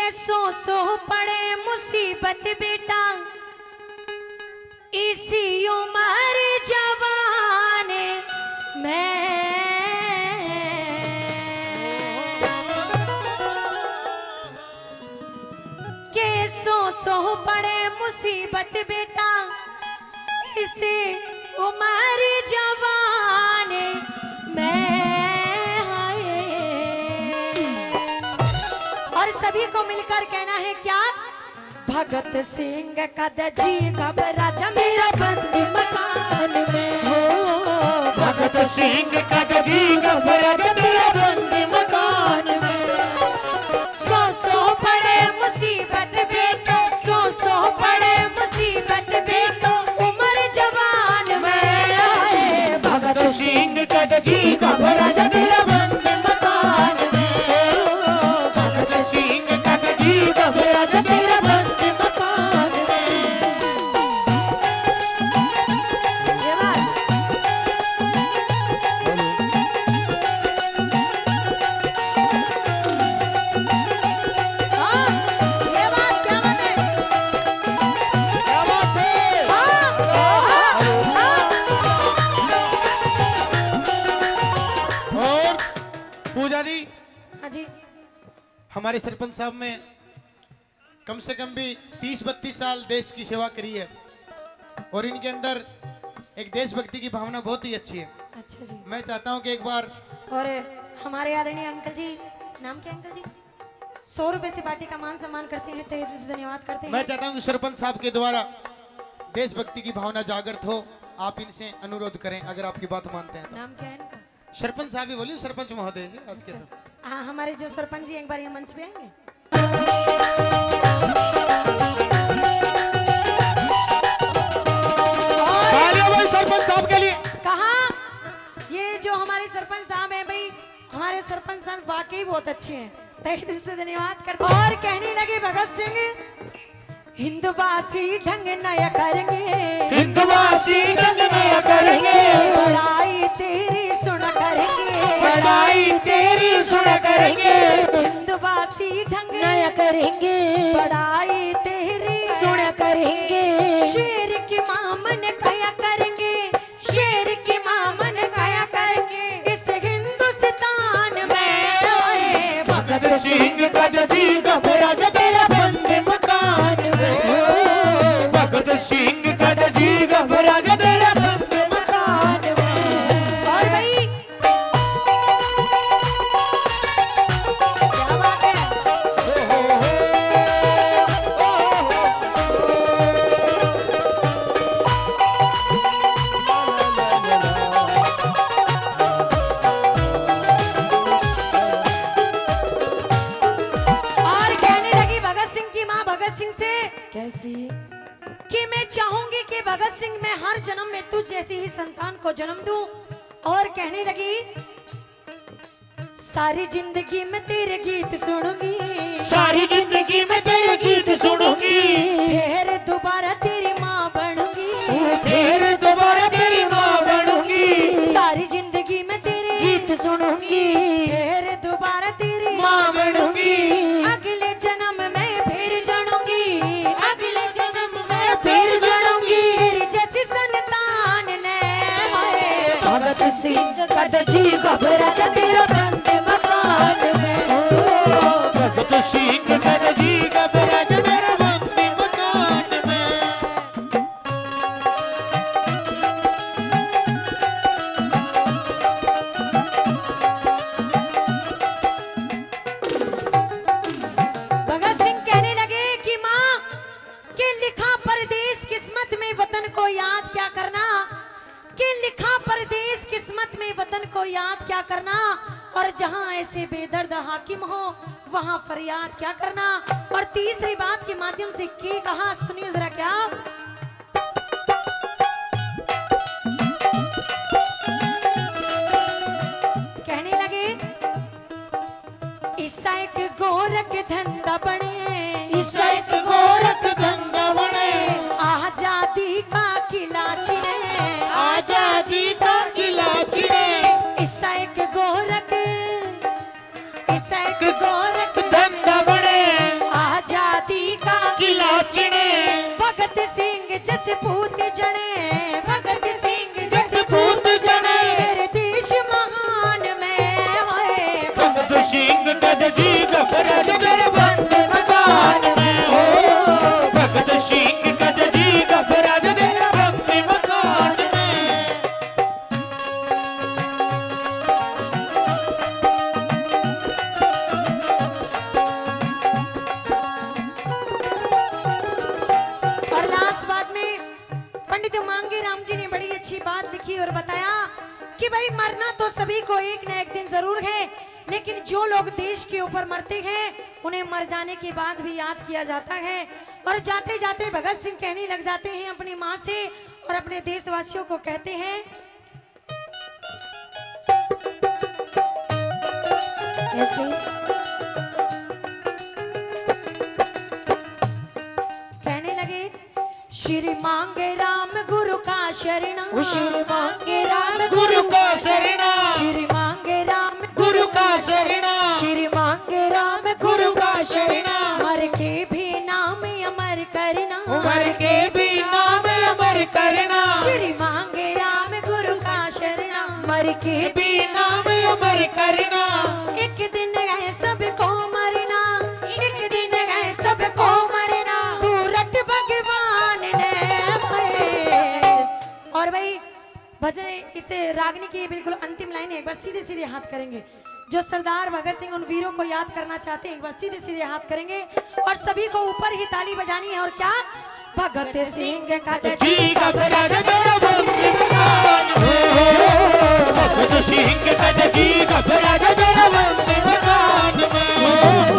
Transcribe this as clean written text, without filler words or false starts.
सो पड़े मुसीबत बेटा इसी उम्र जवान में के सो पड़े मुसीबत बेटा इसी उम्र जवान में। और सभी को मिलकर कहना है क्या? भगत सिंह का दजी घबरा जा मेरा बंदी मकान में हो। भगत सिंह का दजी घबरा जा मेरा बंदी मकान में। सो पड़े मुसीबत बेटो सो पड़े मुसीबत बेटो उम्र जवान में। भगत सिंह का दजी घबरा जा मेरा बंदी मकान में। भगत सिंह का दजी घबरा जा मेरा बंदी मकान में। ये बात हाँ, ये बात क्या बात है? क्या बात है? और पूजा जी हाँ जी हमारे सरपंच साहब में कम से कम भी 30-32 साल देश की सेवा करी है और इनके अंदर एक देशभक्ति की भावना बहुत ही अच्छी है। अच्छा जी। मैं चाहता हूं कि एक बार और हमारे आदरणीय अंकल जी, नाम क्या अंकल जी? 100 रुपए से पार्टी का मान सम्मान करते हैं, तहे दिल से धन्यवाद करते मैं हैं। चाहता हूं कि सरपंच साहब के द्वारा देशभक्ति की भावना जागृत हो। आप इनसे अनुरोध करें अगर आपकी बात मानते हैं तो। नाम क्या है इनका? सरपंच साहब ही बोलिए, सरपंच महोदय जी आज के तो। हाँ, हमारे जो सरपंच जी एक बार यहाँ मंच पे आएंगे। तालियां भाई सरपंच साहब के लिए। कहा ये जो हमारे सरपंच साहब हैं भाई, हमारे सरपंच साहब वाकई बहुत अच्छे हैं, तहे दिल से धन्यवाद करते। और कहने लगे भगत सिंह हिंदवासी ढंग नया करेंगे, हिंदवासी ढंग नया करेंगे, पढ़ाई तेरी सुन करेंगे, पढ़ाई तेरी सुन करेंगे, हिंदवासी ढंग नया करेंगे, पढ़ाई तेरी सुन करेंगे, शेर की मामन कया करेंगे, शेर की मामन कया करेंगे इस हिंदुस्तान में। भगत सिंह का दजी घबरा जा तेरा बंदी मकान में। भगत सिंह का दजी घबरा जा तेरा बंदी मकान में। और भाई क्या बात है? और कहने लगी भगत सिंह की माँ भगत सिंह से कैसी कि मैं चाहूंगी कि भगत सिंह मैं हर जन्म में तुझ जैसी ही संतान को जन्म दूं। और कहने लगी सारी जिंदगी में तेरे गीत सुनूंगी, सारी जिंदगी में तेरे गीत सुनूंगी, फिर दोबारा तेरी माँ बनूंगी, फिर दोबारा तेरी माँ बनूंगी, सारी जिंदगी में तेरे गीत सुनूंगी, फिर दोबारा तेरी माँ बनूंगी, अगले जन्म में फिर जनूंगी, अगले जन्म में फिर जनूंगी तेरी जैसी संतान ने। भगत सिंह का दजी घबरा जा तेरा बंदी मकान में हो। भगत सिंह का दजी घबरा जा तेरा बंदी मकान में। भगत सिंह कहने लगे कि माँ के लिखा परदेश किस्मत में वतन को याद क्या करना, के लिखा परदेश किस्मत में वतन को याद क्या करना, और जहाँ ऐसे बेदर्द हाकिम हो वहाँ फरियाद क्या करना। और तीसरी बात के माध्यम से के कहा, सुनिए जरा क्या। कहने लगे ईसा एक गोरख धंधा बने, ईसा एक गोरख धंधा बने, आजादी का किला चिने, आजादी का किला छिड़े, ईसा एक गोरख, ईसा एक गोरख धंधा बने, भगत सिंह जस पूत जने, भगत सिंह जस जस पूत जने, मेरे देश महान में होए। भगत सिंह कद जी घबरा तेरे बंद मकान में हो। भगत सिंह कद जी घबरा तेरे बंद मकान में। और लास्ट बात में पंडित मांगे राम जी ने बड़ी अच्छी बात लिखी और बताया कि भाई मरना तो सभी को एक न एक दिन जरूर है, लेकिन जो लोग देश के ऊपर मरते हैं उन्हें मर जाने के बाद भी याद किया जाता है। और जाते जाते भगत सिंह कहने लग जाते हैं अपनी माँ से और अपने देशवासियों को कहते हैं ऐसे कहने लगे, श्री मांगे राम गुरु का शरणा, श्री मांगे राम गुरु का शरणा, श्री मांगे राम गुरु का शरणा, श्री मांगे राम गुरु का शरणा। मर के भी नाम अमर करना, मर के भी नाम अमर करना, श्री मांगे राम गुरु का शरणा। मर के भी नाम अमर करना। एक दिन है सबको मरना, एक दिन है सबको मरना, तू रट भगवान ने भाई। और भाई भजन इसे रागनी की बिल्कुल अंतिम लाइन है, एक बार सीधे सीधे हाथ करेंगे। जो सरदार भगत सिंह उन वीरों को याद करना चाहते हैं एक बार सीधे सीधे हाथ करेंगे और सभी को ऊपर ही ताली बजानी है। और क्या भगत सिंह का जी घबरा तेरा बंद मकान में। भगत सिंह कद जी घबरा तेरा बंद मकान में।